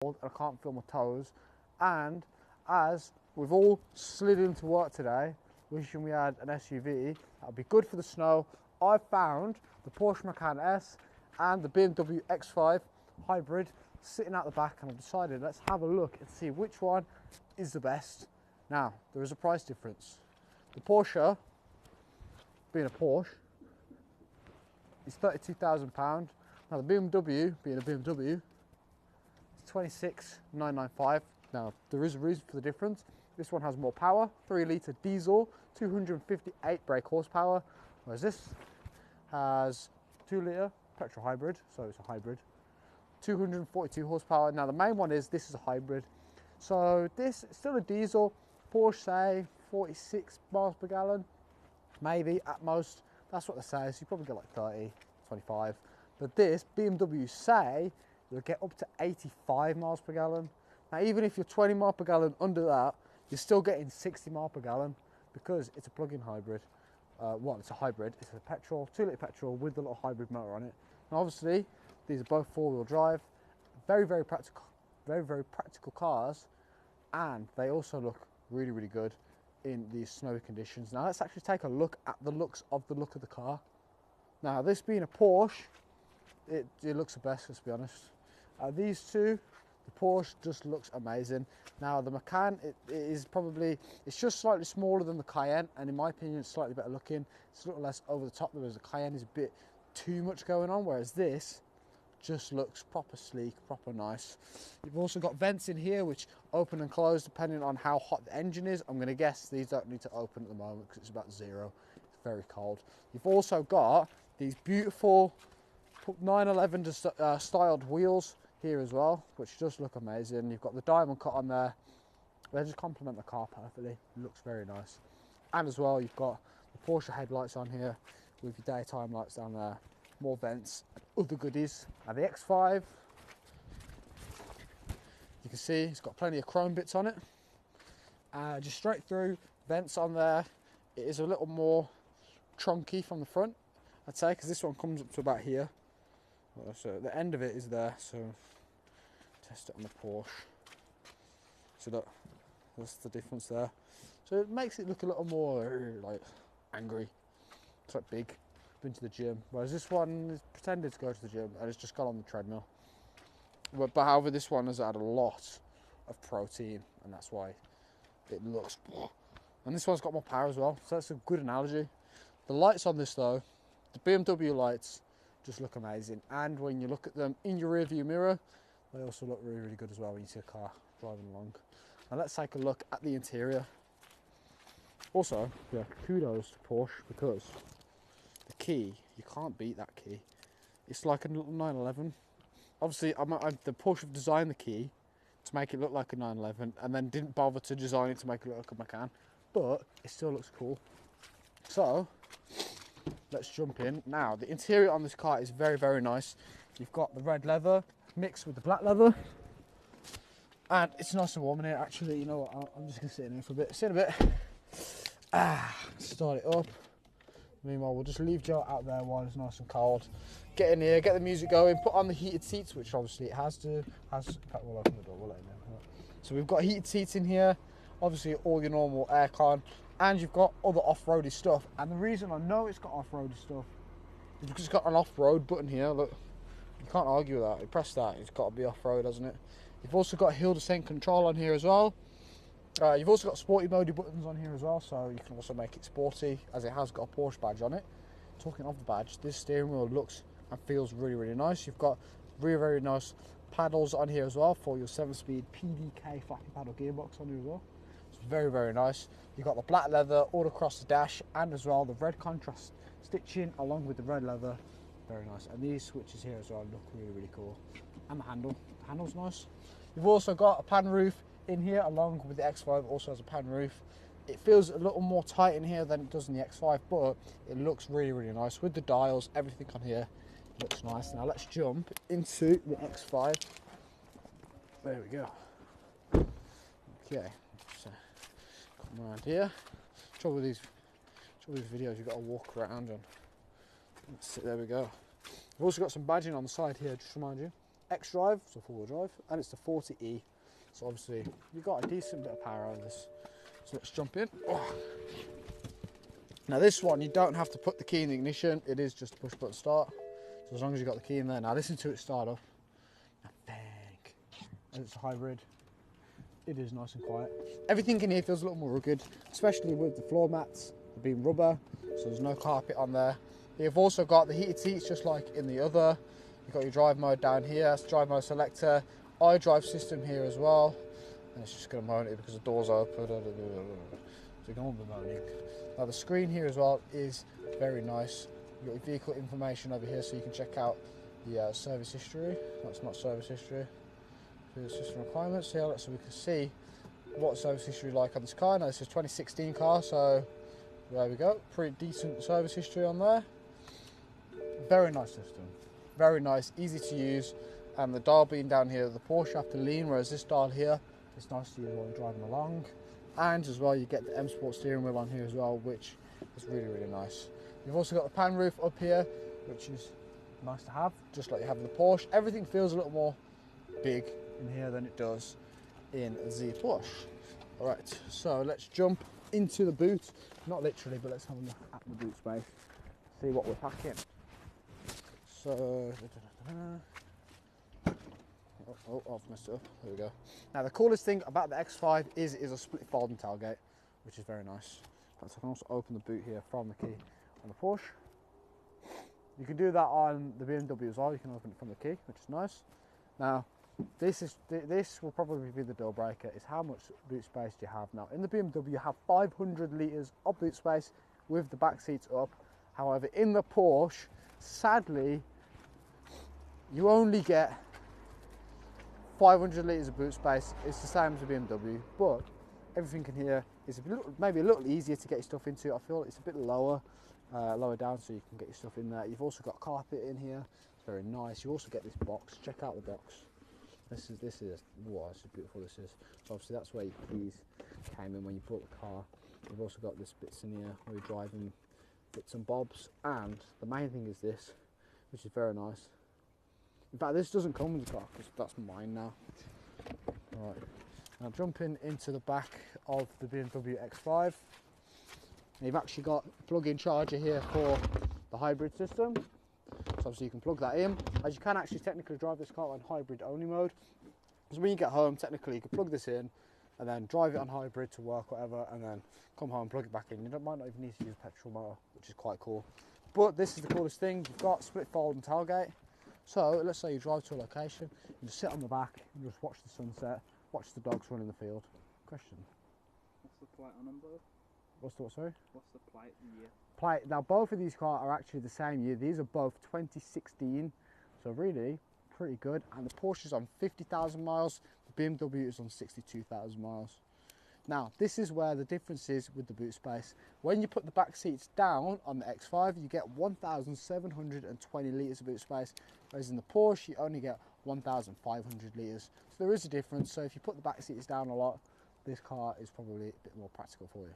and I can't feel my toes. And as we've all slid into work today, wishing we had an SUV, that would be good for the snow. I've found the Porsche Macan S and the BMW X5 hybrid sitting out the back, and I've decided let's have a look and see which one is the best. Now, there is a price difference. The Porsche, being a Porsche, is £32,000. Now the BMW, being a BMW, is £26,995. Now, there is a reason for the difference. This one has more power, 3 litre diesel, 258 brake horsepower, whereas this has 2 litre petrol hybrid, so it's a hybrid, 242 horsepower. Now the main one is this is a hybrid. So this is still a diesel, Porsche say 46 miles per gallon, maybe at most. That's what they say, so you probably get like 30, 25. But this, BMW say, you'll get up to 85 miles per gallon. Now even if you're 20 miles per gallon under that, you're still getting 60 miles per gallon because it's a plug-in hybrid. Well, it's a hybrid, it's a petrol, 2 litre petrol with the little hybrid motor on it. Now obviously, these are both 4-wheel drive, very, very practical cars, and they also look really, really good in these snowy conditions. Now let's actually take a look at the look of the car. Now this being a Porsche, it looks the best, let's be honest. These two, the Porsche just looks amazing. Now the Macan, it's just slightly smaller than the Cayenne, and in my opinion it's slightly better looking. It's a little less over the top, whereas the Cayenne is a bit too much going on, whereas this just looks proper sleek, proper nice. You've also got vents in here which open and close depending on how hot the engine is. I'm going to guess these don't need to open at the moment because it's about 0. It's very cold. You've also got these beautiful 911 styled wheels here as well, which just look amazing. You've got the diamond cut on there. They just complement the car perfectly. It looks very nice. And as well, you've got the Porsche headlights on here with your daytime lights down there, more vents and other goodies. Now the X5, you can see it's got plenty of chrome bits on it. Just straight through, vents on there. It is a little more trunky from the front, I'd say, because this one comes up to about here. So the end of it is there, so test it on the Porsche. So look, that's the difference there. So it makes it look a little more like angry. It's like big, been to the gym. Whereas this one is pretended to go to the gym and it's just got on the treadmill. But however, this one has had a lot of protein, and that's why it looks. And this one's got more power as well, so that's a good analogy. The lights on this though, the BMW lights, just look amazing, and when you look at them in your rear view mirror, they also look really, really good as well when you see a car driving along. Now let's take a look at the interior. Also, yeah, kudos to Porsche, because the key, you can't beat that key. It's like a little 911. Obviously, the Porsche have designed the key to make it look like a 911 and then didn't bother to design it to make it look like a Macan, but it still looks cool. So let's jump in. Now, the interior on this car is very, very nice. You've got the red leather mixed with the black leather. And it's nice and warm in here, actually. You know what, I'm just going to sit in here for a bit. See in a bit. Start it up. Meanwhile, we'll just leave Joe out there while it's nice and cold. Get in here, get the music going, put on the heated seats, which obviously it has to. In fact, we'll open the door, we'll let him in. So we've got heated seats in here. Obviously, all your normal aircon. And you've got other off-roady stuff. And the reason I know it's got off-roady stuff is because it's got an off-road button here. Look, you can't argue with that. You press that, it's got to be off-road, hasn't it? You've also got hill descent control on here as well. You've also got sporty mode buttons on here as well, so you can also make it sporty, as it has got a Porsche badge on it. Talking of the badge, this steering wheel looks and feels really, really nice. You've got very, very nice paddles on here as well for your 7-speed PDK flappy paddle gearbox on here as well. It's very, very nice. You've got the black leather all across the dash, and as well the red contrast stitching along with the red leather. Very nice. And these switches here as well look really, really cool. And the handle's nice. You've also got a pan roof in here, along with the X5 also has a pan roof. It feels a little more tight in here than it does in the X5, but it looks really, really nice. With the dials, everything on here looks nice. Now let's jump into the X5. There we go. Okay, so come around here. Trouble with these videos, you've got to walk around and there we go. We've also got some badging on the side here, just to remind you. X-Drive, so four-wheel drive, and it's the 40E. So obviously you've got a decent bit of power out of this. So let's jump in. Oh. Now this one, you don't have to put the key in the ignition. It is just a push button start. So as long as you've got the key in there. Now listen to it start up. Now bang. And it's a hybrid. It is nice and quiet. Everything in here feels a little more rugged, especially with the floor mats being rubber, so there's no carpet on there. You've also got the heated seats just like in the other. You've got your drive mode down here, that's the drive mode selector, iDrive system here as well. And it's just going to moan it because the door's open. So you're going to be moaning. Now the screen here as well is very nice. You've got your vehicle information over here so you can check out the service history. That's not service history. The system requirements here, so we can see what service history like on this car. Now this is 2016 car, so there we go. Pretty decent service history on there. Very nice system. Very nice, easy to use. And the dial being down here, the Porsche have to lean, whereas this dial here, it's nice to use while you're driving along. And as well, you get the M Sport steering wheel on here as well, which is really, really nice. You've also got the pan roof up here, which is nice to have, just like you have in the Porsche. Everything feels a little more big in here than it does in the Porsche. All right, so let's jump into the boot. Not literally, but let's have a look at the boot space, see what we're packing. So, I've messed it up. There we go. Now the coolest thing about the X5 is a split folding tailgate, which is very nice. So I can also open the boot here from the key on the Porsche. You can do that on the BMW as well. You can open it from the key, which is nice. Now, this will probably be the deal breaker, is how much boot space do you have. Now in the BMW you have 500 litres of boot space with the back seats up. However, in the Porsche, sadly, you only get 500 litres of boot space. It's the same as the BMW, but everything in here is maybe a little easier to get your stuff into. I feel it's a bit lower down, so you can get your stuff in there. You've also got carpet in here. It's very nice. You also get this box. Check out the box. This is wow, this is beautiful. This is, so obviously that's where your keys came in when you bought the car. You've also got this bits in here where you're driving bits and bobs, and the main thing is this, which is very nice. In fact, this doesn't come with the car because that's mine now. All right, now jumping into the back of the BMW X5. You've actually got a plug-in charger here for the hybrid system. So obviously you can plug that in, as you can actually technically drive this car on hybrid only mode. Because when you get home, technically you can plug this in and then drive it on hybrid to work, whatever, and then come home, plug it back in. You might not even need to use a petrol motor, which is quite cool. But this is the coolest thing. You've got split fold and tailgate. So let's say you drive to a location, you just sit on the back and just watch the sunset, watch the dogs run in the field. Question? What's the plate on them both? What's the what, sorry? What's the plate and year? Plate. Now both of these cars are actually the same year. These are both 2016, so really pretty good. And the Porsche is on 50,000 miles, the BMW is on 62,000 miles. Now this is where the difference is with the boot space. When you put the back seats down on the X5, you get 1,720 litres of boot space, whereas in the Porsche you only get 1,500 litres. So there is a difference. So if you put the back seats down a lot, this car is probably a bit more practical for you.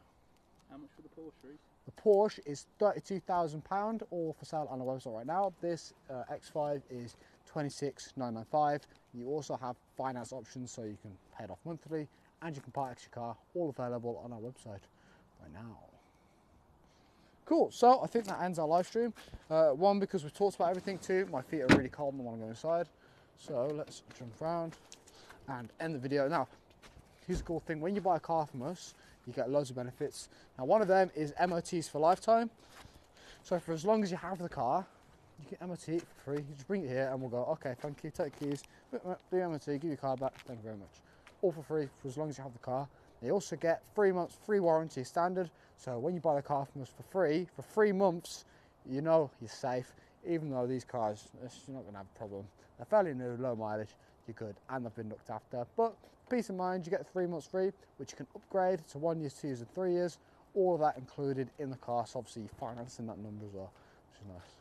How much for the Porsche? The Porsche is £32,000, all for sale on our website right now. This X5 is £26,995. You also have finance options, so you can pay it off monthly, and you can part X your car, all available on our website right now. Cool, so I think that ends our live stream. One, because we've talked about everything. Two, my feet are really cold and I want to go inside. So let's jump around and end the video. Now, here's a cool thing. When you buy a car from us, you get loads of benefits. Now, one of them is MOTs for lifetime. So for as long as you have the car, you get MOT for free. You just bring it here and we'll go, okay, thank you, take the keys, do MOT, give your car back, thank you very much. All for free for as long as you have the car. You also get 3 months free warranty standard. So when you buy the car from us for 3 months, you know you're safe. Even though these cars, you're not gonna have a problem. They're fairly new, low mileage, you're good, and they've been looked after. But peace of mind, you get 3 months free, which you can upgrade to 1 year, 2 years, and 3 years. All of that included in the car. So obviously you're financing that number as well, which is nice.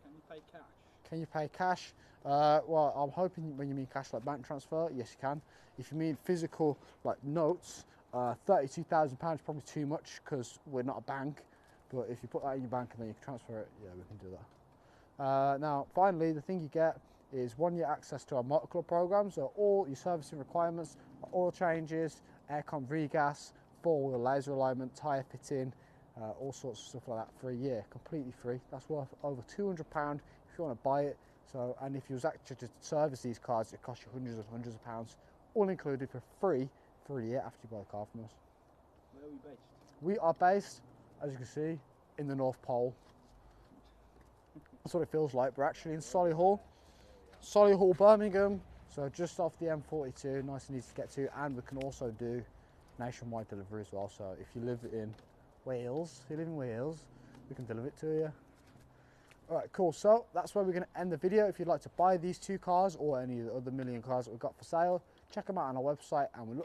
Can you pay cash? Can you pay cash? Well, I'm hoping when you mean cash like bank transfer, yes you can. If you mean physical like notes, £32,000 is probably too much because we're not a bank. But if you put that in your bank and then you can transfer it, yeah, we can do that. Now, finally, the thing you get is 1 year access to our Motor Club program, so all your servicing requirements, oil changes, aircon regas, 4-wheel laser alignment, tyre fitting, all sorts of stuff like that for a year, completely free. That's worth over £200 if you want to buy it. So, and if you was actually to service these cars, it costs you hundreds of pounds, all included for free for a year after you buy the car from us. Where are we based? We are based, as you can see, in the North Pole. That's what it feels like. We're actually in Solihull, Birmingham, so just off the M42, nice and easy to get to, and we can also do nationwide delivery as well. So if you live in Wales, we can deliver it to you. All right, cool. So that's where we're going to end the video. If you'd like to buy these 2 cars or any of the other million cars that we've got for sale, check them out on our website, and we look